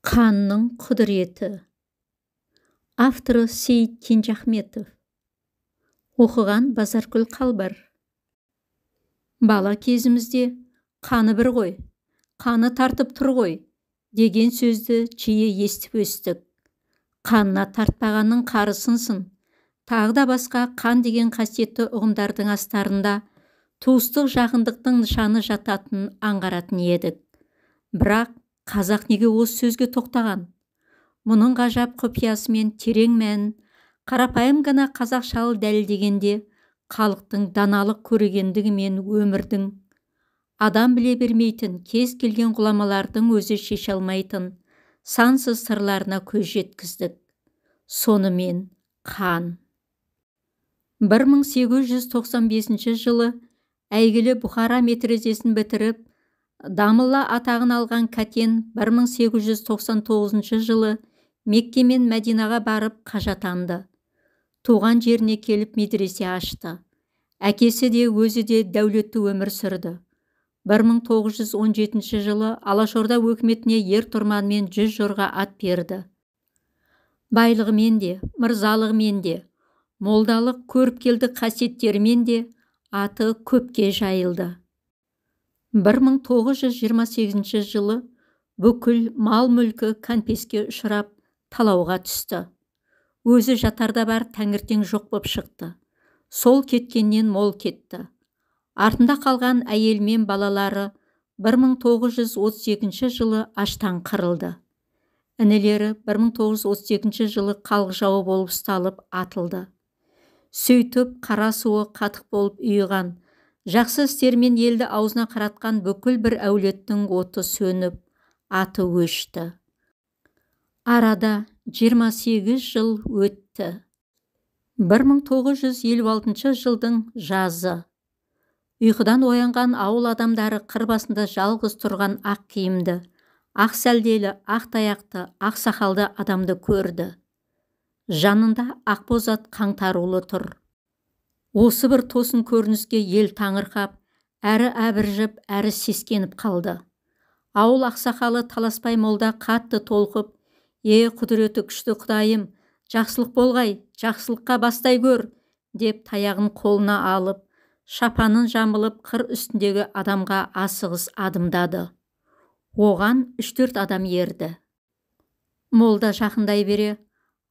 Қанның құдіреті. Авторы Сейіт Кенжахметов. Оқыған Базаркүл Қалбар. Бала кезімізде қаны бір ғой, қаны тартып тұр ғой деген сөзді жиі естіп өстік. Қанына тартпағанның қарысынсың. Тағы да басқа қан деген қасиетті ұғымдардың астарында туыстық жақындықтың нышаны жататынын аңғаратын едік. Бірақ қазақ неге осы сөзге тоқтаған? Мұның ғажап құпиясы мен терең мәнін қарапайым ғана қазақшалы дәлелдегенде халықтың даналық көрегендігі мен өмірдің адам біле бермейтін кез келген ғұламалардың өзі шеше алмайтын сансыз сырларына көз жеткіздік. Сонымен қан. 1895 жылы әйгілі Бұхара медресесін бітіріп, дамылла атағын алған Кәтен 1899 жылы Мекке мен Мәдинаға барып қажатанды. Туған жеріне келіп медресе ашты. Әкесі де өзі де дәулетті өмір сүрді. 1917 жылы Алашорда өкіметіне ер-тұрманмен 100 жорға ат берді. Байлығымен де, мырзалығымен де, молдалық көріпкелдік қасиеттерімен де аты көпке жайылды. 1928 жылы бүкіл мал-мүлкі кәнпеске ұшырап талауға түсті. Өзі жатарда бар таңертең жоқ боп шықты. Сол кеткеннен мол кетті. Артында қалған әйел мен балалары 1932 жылы аштан қырылды. Інілері 1932 жылы халық жауы болып ұсталып атылды. Сөйтіп қара суы қатық болып ұйыған, жақсы істермен елді аузына қаратқан бүкіл бір әулеттің оты сөніп, аты өшті. Арада 28 жыл өтті. 1956 жылдың жазы. Ұйқыдан оянған ауыл адамдары қыр басында жалғыз тұрған ақ киімді, ақ сәлделі, ақ таяқты, ақ сақалды адамды көрді. Жанында ақбозат қаңтарулы тұр. Осы бір тосын көрініске ел таңырқап, әрі әбіржіп, әрі сескеніп қалды. Ауыл ақсақалы Таласбай молда қатты толқып, құдіреті күшті Құдайым, жақсылық болғай, жақсылыққа бастай көр, деп таяғын қолына алып, шапанын жамылып қыр үстіндегі адамға асығыс адымдады. Оған 3-4 адам ерді. Молда жақындай бере,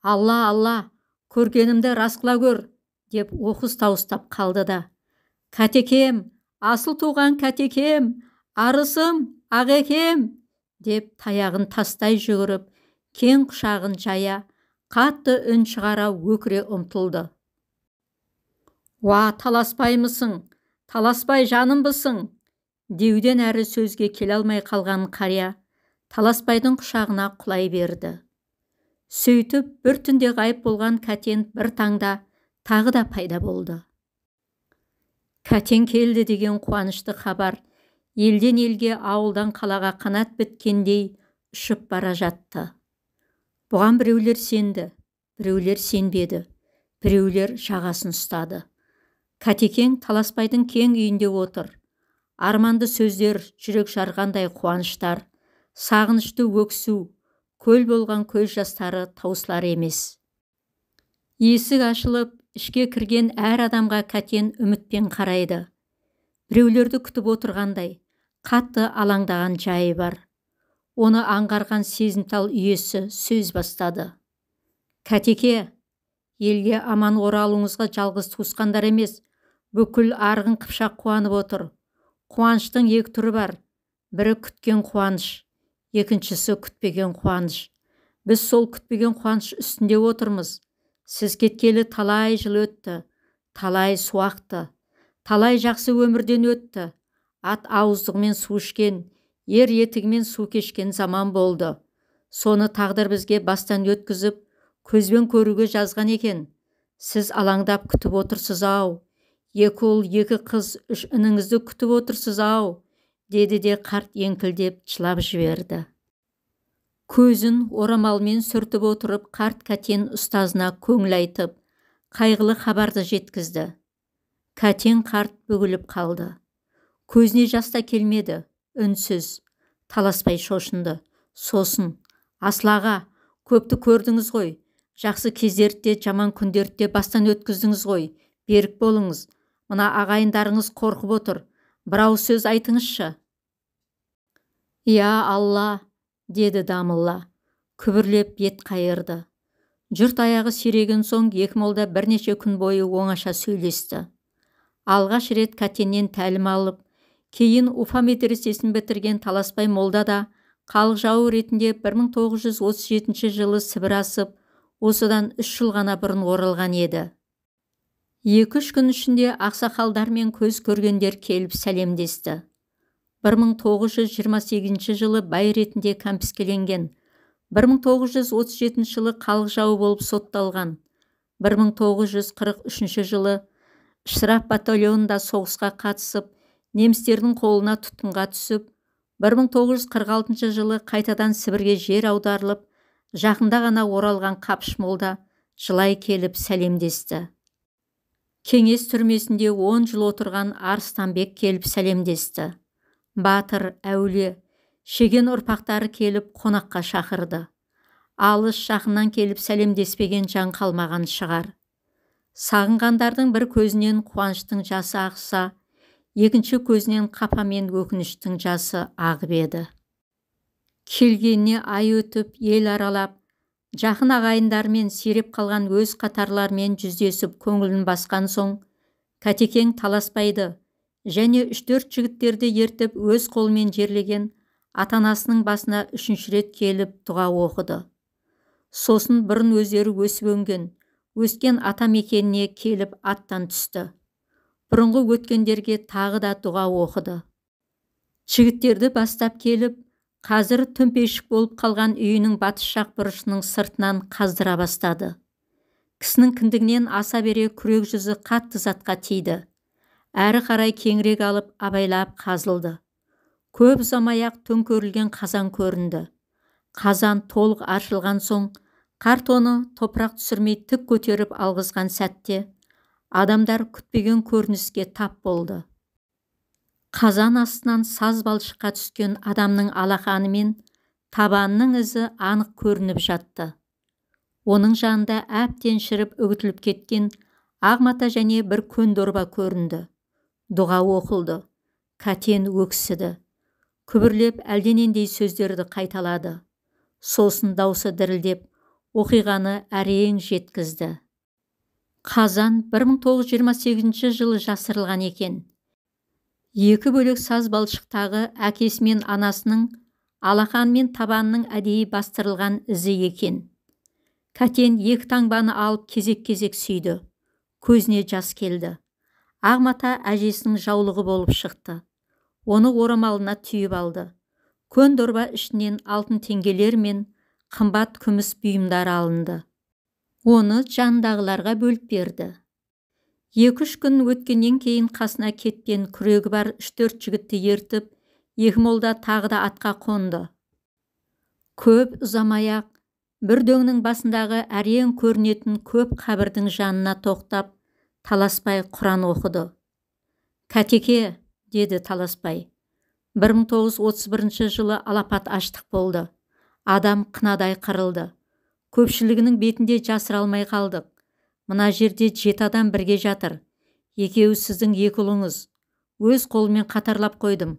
«Алла, Алла, көргенімді рас қыла көр», деп оқыс дауыстап қалды да, «Кәтекем, асыл туған Кәтекем, арысым, ағекем», деп таяғын тастай жүгіріп, кең құшағын жая, қатты үн шығара өкіре ұмтылды. «Уа, Таласбаймысың, Таласбай жанымбысың?» деуден әрі сөзге келе алмай қалған қария Таласбайдың құшағына құлай берді. Сөйтіп бір түнде ғайып болған Кәтен бір таңда тағы да пайда болды. Кәтен келді деген қуанышты хабар елден елге, ауылдан қалаға қанат біткендей ұшып бара жатты. Бұған біреулер сенді, біреулер сенбеді, біреулер жағасын ұстады. Кәтекең Таласбайдың кең үйінде отыр. Арманды сөздер, жүрек жарғандай қуаныштар, сағынышты өксу, көл болған көз жастары таусылар емес. Есік ашылып, ішке кірген әр адамға Кәтен үмітпен қарайды. Біреулерді күтіп отырғандай, қатты алаңдаған жайы бар. Оны аңғарған сезімтал үйесі сөз бастады. «Кәтеке, елге аман оралуыңызға жалғыз туысқандар емес, бүкіл арғын қыпшақ қуанып отыр. Қуаныштың екі түрі бар. Бірі күткен қуаныш, екіншісі күтпеген қуаныш. Біз сол күтпеген қуаныш үстінде отырмыз. Сіз кеткелі талай жыл өтті, талай суақты, талай жақсы өмірден өтті. Ат ауыздығымен су ішкен, ер етігімен су кешкен заман болды. Соны тағдыр бізге бастан өткізіп, көзбен көруге жазған екен. Сіз алаңдап күтіп отырсыз ау. Екі ұл, екі қыз, 3 ініңізді күтіп отырсыз ау, деді де қарт еңкілдеп жылап жіберді. Көзін орамалмен сүртіп отырып, қарт Кәтен ұстазына көңіл айтып, қайғылы хабарды жеткізді. Кәтен қарт бүгіліп қалды. Көзіне жас та келмеді, үнсіз. Таласбай шошынды. Сосын, Асыл аға, көпті көрдіңіз ғой. Жақсы кездерді де жаман күндерді де бастан өткіздіңіз ғой. Берік болыңыз. Мына ағайындарыңыз қорқып отыр. Бір ауыз сөз айтыңызшы. Я Алла, деді Дамылла. Күбірлеп бет қайырды. Жұрт аяғы сиреген соң екі молда бірнеше күн бойы оңаша сөйлесті. Алғаш рет Кәтеннен тәлім алып, кейін Уфа медресесін бітірген Таласбай молда да халық жауы ретінде 1937 жылы Сібір асып, осыдан 3 жыл ғана бұрын оралған еді. 2-3 күн ішінде ақсақалдар мен көз көргендер келіп сәлемдесті. 1928 жылы бай ретінде кәмпескеленген, 1937 жылы халық жауы болып сотталған, 1943 жылы штраф батальонында соғысқа қатысып, немістердің қолына тұтқынға түсіп, 1946 жылы қайтадан Сібірге жер аударылып, жақында ғана оралған Қапыш молда жылай келіп сәлемдесті. Кеңес түрмесінде 10 жыл отырған Арыстанбек келіп сәлемдесті. Батыр, әулие, шеген ұрпақтары келіп қонаққа шақырды. Алыс жақыннан келіп сәлемдеспеген жан қалмаған шығар. Сағынғандардың бір көзінен қуаныштың жасы ақса, екінші көзінен қапа мен өкініштің жасы ағып еді. Келгеніне ай өтіп, ел аралап, жақын ағайындармен сиреп қалған өз қатарлармен жүздесіп көңілін басқан соң, Кәтекең Таласбайды және 3-4 жігіттерді ертіп өз қолымен жерлеген атанасының басына 3-ші рет келіп дұға оқыды. Сосын бұрын өздері өсіп өскен ата мекеніне келіп аттан түсті. Бұрынғы өткендерге тағы да дұға оқыды. Жігіттерді бастап келіп, қазір төмпешік болып қалған үйінің батыс жақ бұрышының сыртынан қаздыра бастады. Кісінің кіндігінен аса бере күрек жүзі қатты затқа тиді. Әрі қарай кеңірек алып, абайлап қазылды. Көп ұзамай-ақ төңкерілген қазан көрінді. Қазан толық ашылған соң, қарт оны топырақ түсірмей тік көтеріп алғызған сәтте, адамдар күтпеген көрініске тап болды. Қазан астынан саз балшыққа түскен адамның алақаны мен табанының ізі анық көрініп жатты. Оның жанында әбден шіріп үгітіліп кеткен ақ мата және бір көн дорба көрінді. Дұға оқылды. Кәтен өксіді. Күбірлеп әлденендей сөздерді қайталады. Сосын даусы дірілдеп, оқиғаны әрең жеткізді. Қазан 1928 жылы жасырылған екен. 2 бөлек саз балшықтағы әкесі мен анасының алақан мен табанының әдейі бастырылған ізі екен. Кәтен 2 таңбаны алып кезек-кезек сүйді. Көзіне жас келді. Ағмата әжесінің жаулығы болып шықты. Оны орамалына түйіп алды. Көн дорба ішінен алтын теңгелер мен қымбат күміс бұйымдар алынды. Оны жанындағыларға бөліп берді. 2-3 күн өткеннен кейін қасына кеткен күрегі бар 3-4 жігітті ертіп, 2 молда тағы да атқа қонды. Көп ұзамай-ақ бір дөңнің басындағы әрең көрінетін көп қабірдің жанына тоқтап, Таласбай Құран оқыды. Кәтеке, деді Таласбай. 1931 жылы алапат аштық болды. Адам қынадай қырылды. Көпшілігінің бетінде жасыра алмай қалдық. Мына жерде 7 адам бірге жатыр. Екеуі сіздің 2 ұлыңыз. Өз қолымен қатарлап қойдым.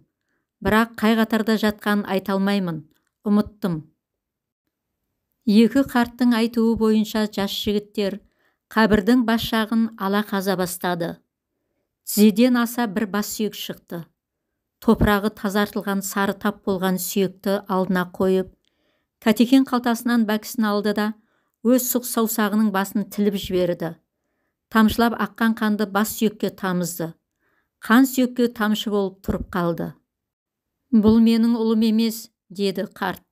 Бірақ қай қатарда жатқанын айта алмаймын. Ұмыттым. 2 қарттың айтуы бойынша жас жігіттер қабірдің бас жағын ала қаза бастады. Тізеден аса бір бас сүйек шықты. Топырағы тазартылған сары тап болған сүйекті алдына қойып, Кәтекең қалтасынан бәкісін алды да, өз сұқ саусағының басын тіліп жіберді. Тамшылап аққан қанды бас сүйекке тамызды. Қан сүйекке тамшы болып тұрып қалды. Бұл менің ұлым емес, деді қарт.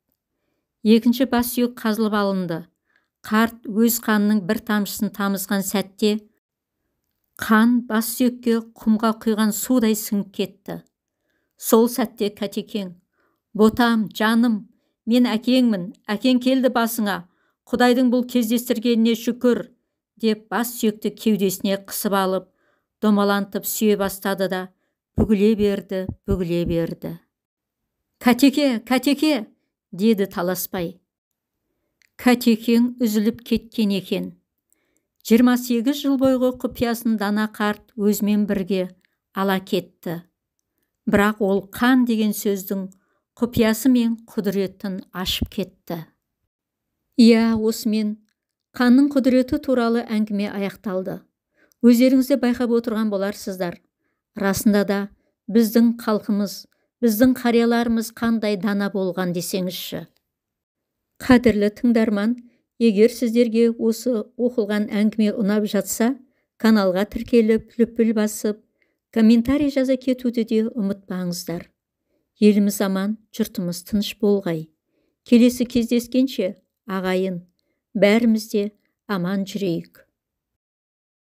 Екінші бас сүйек қазылып алынды. Қарт өз қанының бір тамшысын тамызған сәтте, қан бас сүйекке құмға құйған судай сіңіп кетті. Сол сәтте Кәтекең: «Ботам, жаным, мен әкеңмін, әкең келді басыңа, Құдайдың бұл кездестіргеніне шүкір», деп бас сүйекті кеудесіне қысып алып, домалантып сүйе бастады да, бүгіле берді. «Кәтеке, Кәтеке», деді Таласбай. Кәтекең үзіліп кеткен екен. 28 жыл бойғы құпиясын дана қарт өзімен бірге ала кетті. Бірақ ол қан деген сөздің құпиясы мен құдіретін ашып кетті. Иә, осымен қанның құдіреті туралы әңгіме аяқталды. Өздеріңізде байқап отырған боларсыздар. Расында да біздің халқымыз, біздің қарияларымыз қандай дана болған десеңізші. Қадірлі тыңдарман, егер сіздерге осы оқылған әңгіме ұнап жатса, каналға тіркеліп, лүпіл басып, комментарий жаза кетуді де ұмытпаңыздар. Еліміз аман, жұртымыз тыныш болғай. Келесі кездескенше, ағайын, бәріміз де аман жүрейік.